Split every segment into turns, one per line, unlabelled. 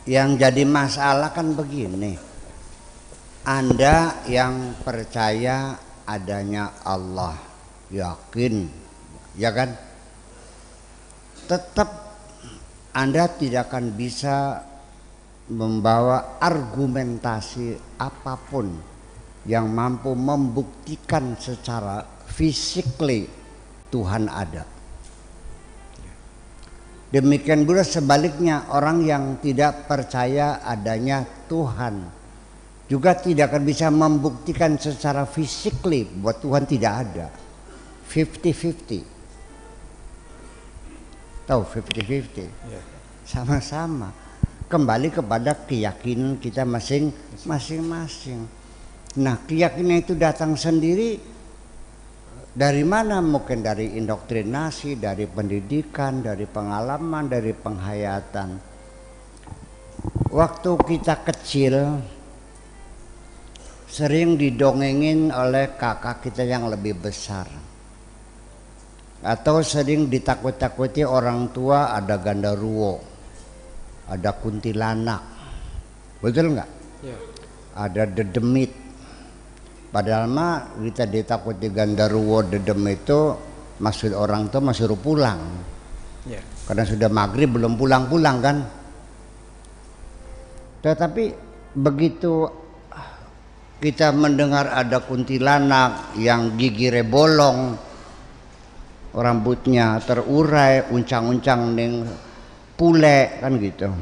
Yang jadi masalah kan begini, Anda yang percaya adanya Allah, yakin, ya kan? Tetap Anda tidak akan bisa membawa argumentasi apapun yang mampu membuktikan secara physically Tuhan ada. Demikian pula sebaliknya, orang yang tidak percaya adanya Tuhan juga tidak akan bisa membuktikan secara physically bahwa Tuhan tidak ada. 50-50. Tahu 50-50? Sama-sama. Kembali kepada keyakinan kita masing-masing. Nah, keyakinan itu datang sendiri dari mana? Mungkin dari indoktrinasi, dari pendidikan, dari pengalaman, dari penghayatan. Waktu kita kecil sering didongengin oleh kakak kita yang lebih besar, atau sering ditakut-takuti orang tua, ada gandaruwo, ada kuntilanak, betul nggak? Ya. Ada dedemit. Padahal mah kita ditakuti gandaruwo dedem itu maksud orang tuh suruh pulang. Yeah. Karena sudah maghrib belum pulang-pulang kan. Tetapi begitu kita mendengar ada kuntilanak yang gigi bolong, rambutnya terurai, uncang-uncang ning pule kan gitu.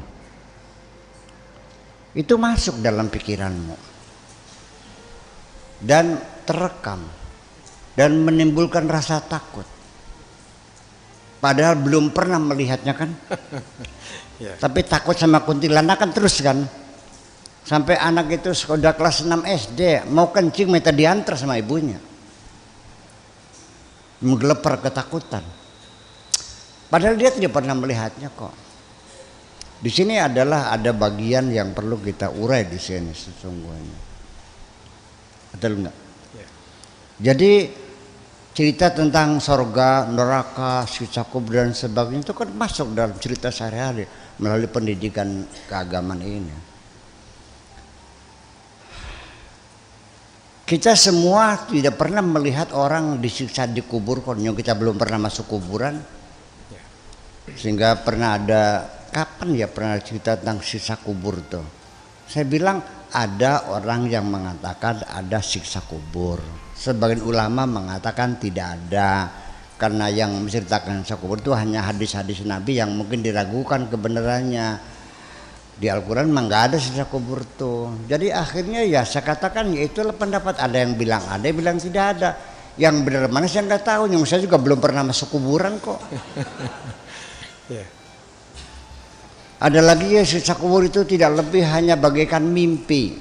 Itu masuk dalam pikiranmu dan terekam dan menimbulkan rasa takut, padahal belum pernah melihatnya kan. Yeah. Tapi takut sama kuntilanak kan terus kan, sampai anak itu sudah kelas 6 SD mau kencing minta diantar sama ibunya, menggelepar ketakutan, padahal dia tidak pernah melihatnya kok. Di sini ada bagian yang perlu kita urai di sini sesungguhnya. Betul enggak? Ya. Jadi cerita tentang sorga, neraka, siksa kubur dan sebagainya itu kan masuk dalam cerita sehari-hari melalui pendidikan keagamaan ini. Kita semua tidak pernah melihat orang disiksa di kubur, konyo kita belum pernah masuk kuburan. Ya. Sehingga pernah ada, kapan ya pernah cerita tentang siksa kubur tuh? Saya bilang ada orang yang mengatakan ada siksa kubur. Sebagian ulama mengatakan tidak ada, karena yang menceritakan siksa kubur itu hanya hadis-hadis Nabi yang mungkin diragukan kebenarannya. Di Al-Quran memang nggak ada siksa kubur tuh. Jadi akhirnya ya saya katakan ya itulah pendapat. Ada yang bilang ada, yang bilang tidak ada. Yang benar mana saya nggak tahu. Yang saya juga belum pernah masuk kuburan kok. Yeah. Ada lagi ya, siksa kubur itu tidak lebih hanya bagaikan mimpi,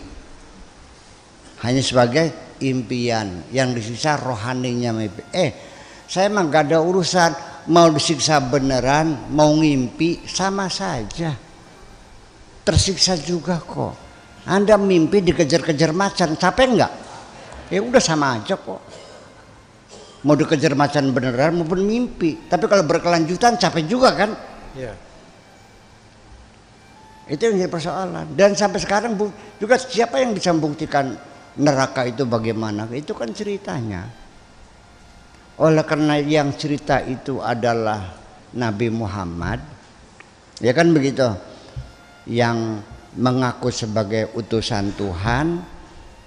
hanya sebagai impian yang disiksa rohaninya mimpi. Saya emang gak ada urusan mau disiksa beneran mau ngimpi, sama saja tersiksa juga kok. Anda mimpi dikejar-kejar macan, capek nggak? Ya udah sama aja kok, mau dikejar macan beneran maupun mimpi. Tapi kalau berkelanjutan capek juga kan. Yeah. Itu yang jadi persoalan. Dan sampai sekarang juga siapa yang bisa membuktikan neraka itu bagaimana? Itu kan ceritanya. Oleh karena yang cerita itu adalah Nabi Muhammad, ya kan begitu, yang mengaku sebagai utusan Tuhan,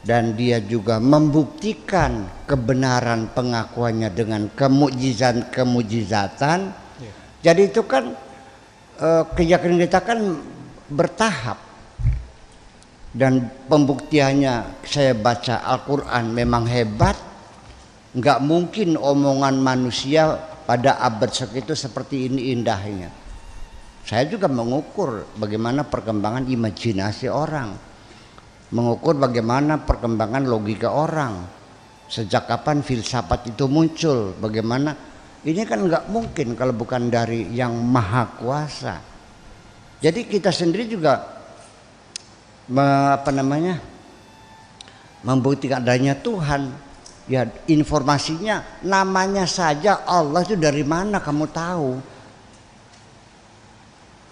dan dia juga membuktikan kebenaran pengakuannya dengan kemujizatan. Jadi itu kan keyakinan kita kan bertahap, dan pembuktiannya saya baca Al-Quran memang hebat. Nggak mungkin omongan manusia pada abad segitu seperti ini indahnya. Saya juga mengukur bagaimana perkembangan imajinasi orang, mengukur bagaimana perkembangan logika orang, sejak kapan filsafat itu muncul, bagaimana. Ini kan nggak mungkin kalau bukan dari yang maha kuasa. Jadi kita sendiri juga membuktikan adanya Tuhan. Ya informasinya, namanya saja Allah itu dari mana kamu tahu?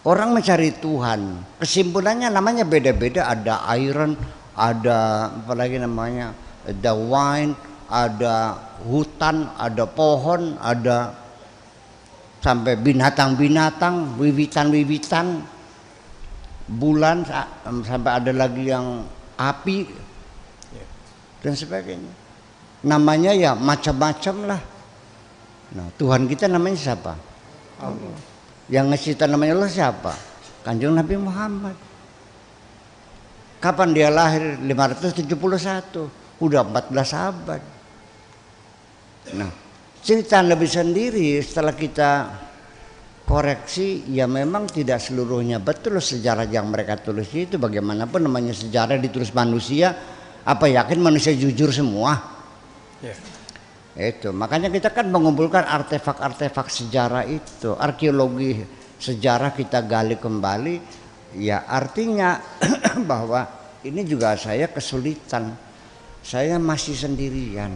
Orang mencari Tuhan, kesimpulannya namanya beda-beda. Ada iron, ada apalagi namanya, ada wine, ada hutan, ada pohon, ada sampai binatang-binatang, wiwitan-wiwitan, bulan, sampai ada lagi yang api dan sebagainya. Namanya ya macam-macam lah. Nah, Tuhan kita namanya siapa? Allah. Yang ngecipta namanya Allah siapa? Kanjeng Nabi Muhammad. Kapan dia lahir? 571. Udah 14 abad. Nah, cerita Nabi sendiri setelah kita koreksi, ya memang tidak seluruhnya betul sejarah yang mereka tulis itu. Bagaimanapun namanya sejarah ditulis manusia, apa yakin manusia jujur semua? Yeah. Itu makanya kita kan mengumpulkan artefak-artefak sejarah itu, arkeologi sejarah kita gali kembali. Ya artinya bahwa ini juga saya kesulitan, saya masih sendirian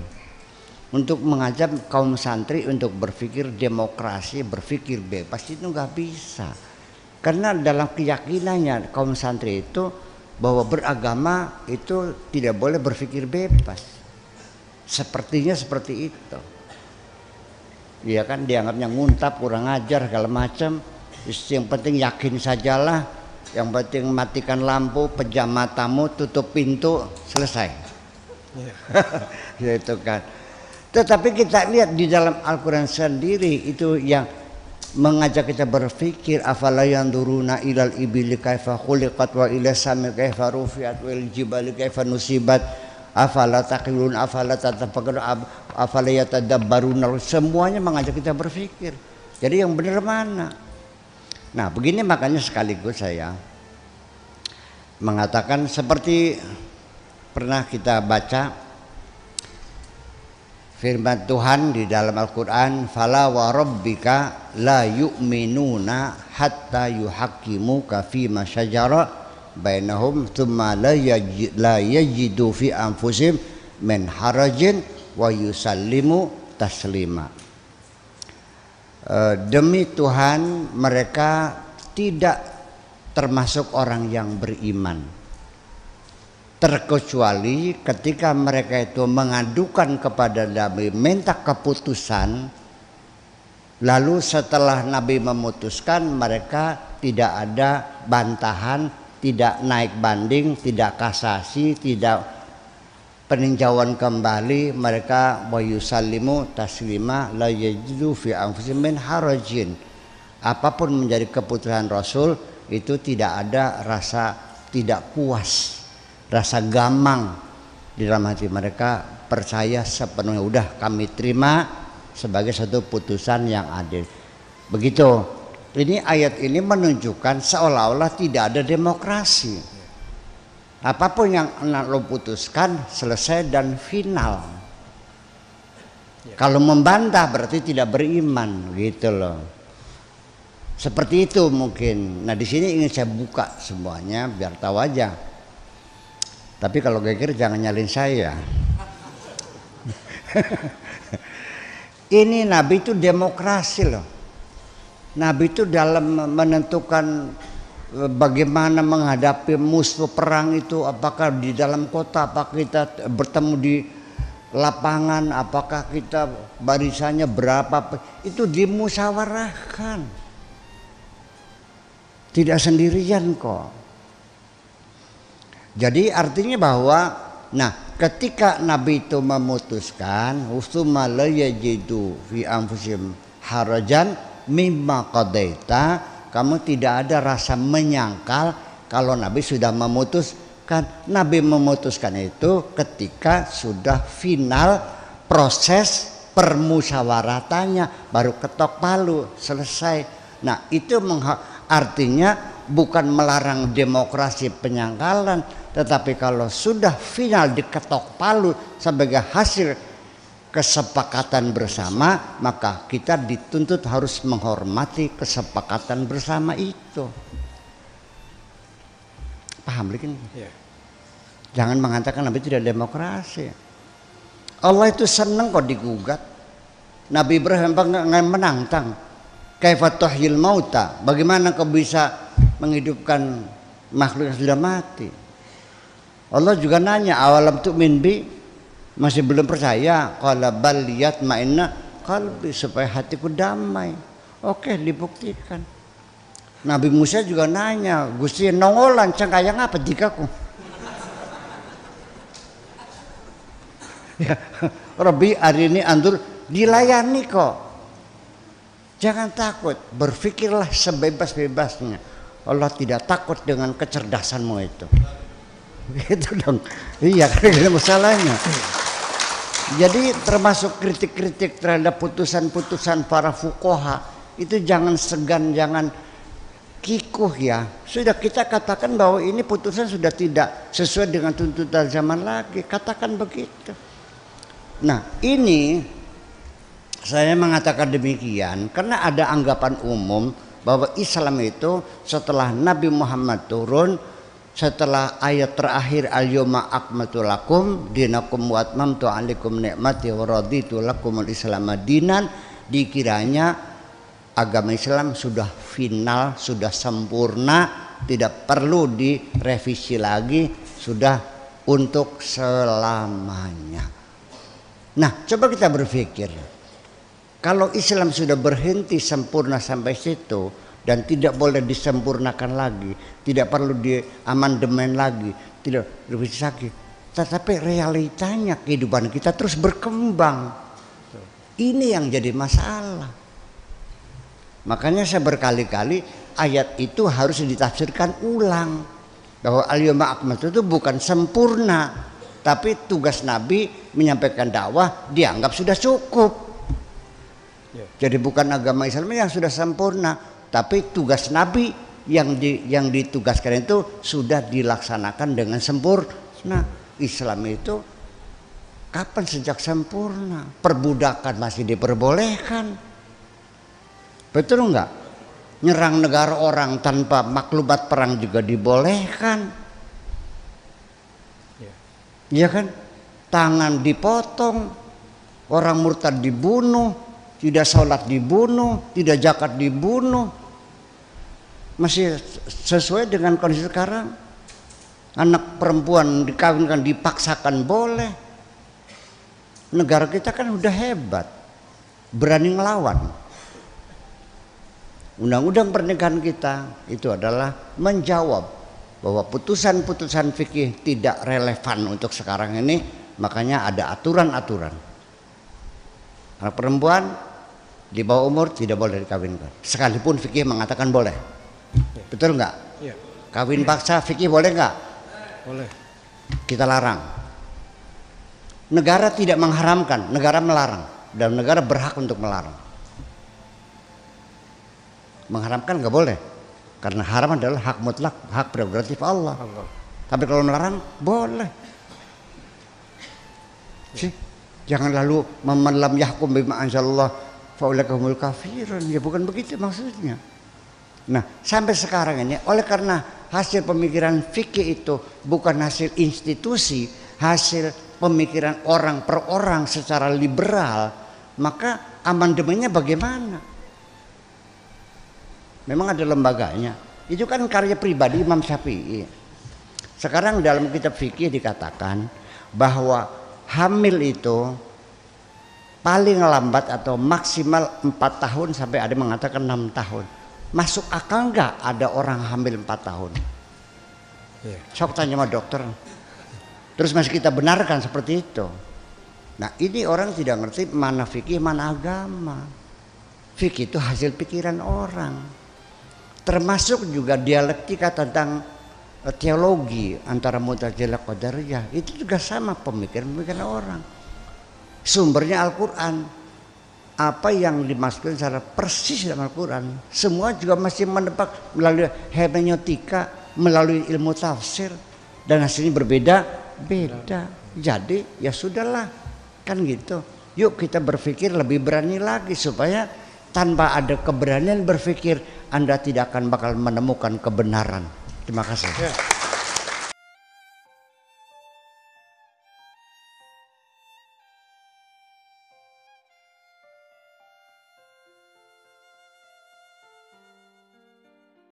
untuk mengajak kaum santri untuk berpikir demokrasi, berpikir bebas. Itu nggak bisa, karena dalam keyakinannya kaum santri itu bahwa beragama itu tidak boleh berpikir bebas. Sepertinya seperti itu. Ya kan, dianggapnya nguntap, kurang ajar, segala macam. Yang penting yakin sajalah. Yang penting matikan lampu, pejam matamu, tutup pintu, selesai. Gitu kan. Tetapi kita lihat di dalam Al-Quran sendiri itu yang mengajak kita berpikir, afala yanzuruna ilal ibili kaifa khuliqat wa ila samil kaifa rufiat wal jibali kaifa nusibat afala taqilun afala tatafakkarun afala yatadabbarun. Semuanya mengajak kita berpikir. Jadi yang benar mana? Nah, begini makanya sekaligus saya mengatakan seperti pernah kita baca firman Tuhan di dalam Al-Qur'an, fala wa rabbika la yu'minuna hatta yuhaqqimuka fima syajara bainahum thumma la yajidu fi anfusihim min harajin wa yusallimu taslima. Demi Tuhan mereka tidak termasuk orang yang beriman terkecuali ketika mereka itu mengadukan kepada Nabi, minta keputusan, lalu setelah Nabi memutuskan mereka tidak ada bantahan, tidak naik banding, tidak kasasi, tidak peninjauan kembali. Mereka wa yusallimu taslima la yajidu fi anfusihim min harajin. Apapun menjadi keputusan Rasul itu tidak ada rasa tidak puas, rasa gamang di dalam hati mereka, percaya sepenuhnya, udah kami terima sebagai satu putusan yang adil. Begitu. Ini ayat ini menunjukkan seolah-olah tidak ada demokrasi. Apapun yang lo putuskan selesai dan final. Kalau membantah berarti tidak beriman, gitu loh. Seperti itu mungkin. Nah, di sini ingin saya buka semuanya biar tahu aja. Tapi kalau geger jangan nyalin saya. Ini Nabi itu demokrasi loh. Nabi itu dalam menentukan bagaimana menghadapi musuh perang itu, apakah di dalam kota, apakah kita bertemu di lapangan, apakah kita barisannya berapa, itu dimusyawarahkan. Tidak sendirian kok. Jadi artinya bahwa nah, ketika Nabi itu memutuskan usuma la yajidu fi anfusihim harajan mimma qadaita, kamu tidak ada rasa menyangkal kalau Nabi sudah memutuskan. Nabi memutuskan itu ketika sudah final proses permusyawaratannya, baru ketok palu, selesai. Nah, itu artinya bukan melarang demokrasi penyangkalan, tetapi kalau sudah final diketok palu sebagai hasil kesepakatan bersama, maka kita dituntut harus menghormati kesepakatan bersama itu. Paham lagi? Yeah. Jangan mengatakan Nabi tidak demokrasi. Allah itu senang kok digugat. Nabi Ibrahim menantang. Kaifa tuhyil mauta, bagaimana kau bisa menghidupkan makhluk yang sudah mati? Allah juga nanya, awalam tu'min bi, masih belum percaya? Qala bal yatma'inna qalbi, supaya hatiku damai. Oke, dibuktikan. Nabi Musa juga nanya, Gusti nongolan cengkayang apa dikaku? Ya, Rabbi hari ini andur dilayani kok. Jangan takut, berpikirlah sebebas-bebasnya. Allah tidak takut dengan kecerdasanmu itu. Gitu dong. Iya, kan masalahnya. Jadi termasuk kritik-kritik terhadap putusan-putusan para fuqaha itu jangan segan, jangan kikuh ya. Sudah kita katakan bahwa ini putusan sudah tidak sesuai dengan tuntutan zaman lagi. Katakan begitu. Nah, ini saya mengatakan demikian karena ada anggapan umum bahwa Islam itu setelah Nabi Muhammad turun, setelah ayat terakhir al-yawma akmaltu lakum dinakum wa atmamtu alaikum ni'mati wa raditu lakumul Islam dinan, dikiranya agama Islam sudah final, sudah sempurna, tidak perlu direvisi lagi, sudah untuk selamanya. Nah, coba kita berpikir, kalau Islam sudah berhenti sempurna sampai situ dan tidak boleh disempurnakan lagi, tidak perlu diamandemen lagi, tidak direvisi lagi, tetapi realitanya kehidupan kita terus berkembang. Ini yang jadi masalah. Makanya saya berkali-kali ayat itu harus ditafsirkan ulang, bahwa al-yawma akmaltu itu bukan sempurna, tapi tugas Nabi menyampaikan dakwah dianggap sudah cukup. Jadi bukan agama Islam yang sudah sempurna, tapi tugas Nabi yang ditugaskan itu sudah dilaksanakan dengan sempurna. Islam itu kapan sejak sempurna? Perbudakan masih diperbolehkan. Betul enggak? Nyerang negara orang tanpa maklumat perang juga dibolehkan. Iya kan? Tangan dipotong, orang murtad dibunuh, tidak sholat dibunuh, tidak zakat dibunuh. Masih sesuai dengan kondisi sekarang. Anak perempuan dikawinkan dipaksakan boleh. Negara kita kan udah hebat, berani ngelawan. Undang-undang pernikahan kita itu adalah menjawab bahwa putusan-putusan fikih tidak relevan untuk sekarang ini, makanya ada aturan-aturan. Anak perempuan di bawah umur tidak boleh dikawinkan, sekalipun fikih mengatakan boleh. Betul nggak? Ya. Kawin paksa fikih boleh nggak? Boleh. Kita larang. Negara tidak mengharamkan, negara melarang, dan negara berhak untuk melarang. Mengharamkan nggak boleh, karena haram adalah hak mutlak, hak prerogatif Allah. Tapi kalau melarang boleh. Sih, jangan lalu memelam yahkum bima anzalallah faulaika humul kafirun. Ya bukan begitu maksudnya. Nah, sampai sekarang ini oleh karena hasil pemikiran fikih itu bukan hasil institusi, hasil pemikiran orang per orang secara liberal, maka amandemennya bagaimana? Memang ada lembaganya. Itu kan karya pribadi Imam Syafi'i. Sekarang dalam kitab fikih dikatakan bahwa hamil itu paling lambat atau maksimal 4 tahun sampai ada mengatakan 6 tahun. Masuk akal nggak ada orang hamil 4 tahun? Sok tanya sama dokter. Terus masih kita benarkan seperti itu. Nah, ini orang tidak ngerti mana fikih mana agama. Fikih itu hasil pikiran orang. Termasuk juga dialektika tentang teologi antara Mu'tazilah Qadariyah, itu juga sama pemikiran orang. Sumbernya Al-Quran. Apa yang dimaksudkan secara persis dalam Al-Quran, semua juga masih menebak melalui hermeneutika, melalui ilmu tafsir, dan hasilnya berbeda-beda. Jadi ya sudahlah, kan gitu. Yuk kita berpikir lebih berani lagi supaya tanpa ada keberanian berpikir Anda tidak akan bakal menemukan kebenaran. Terima kasih.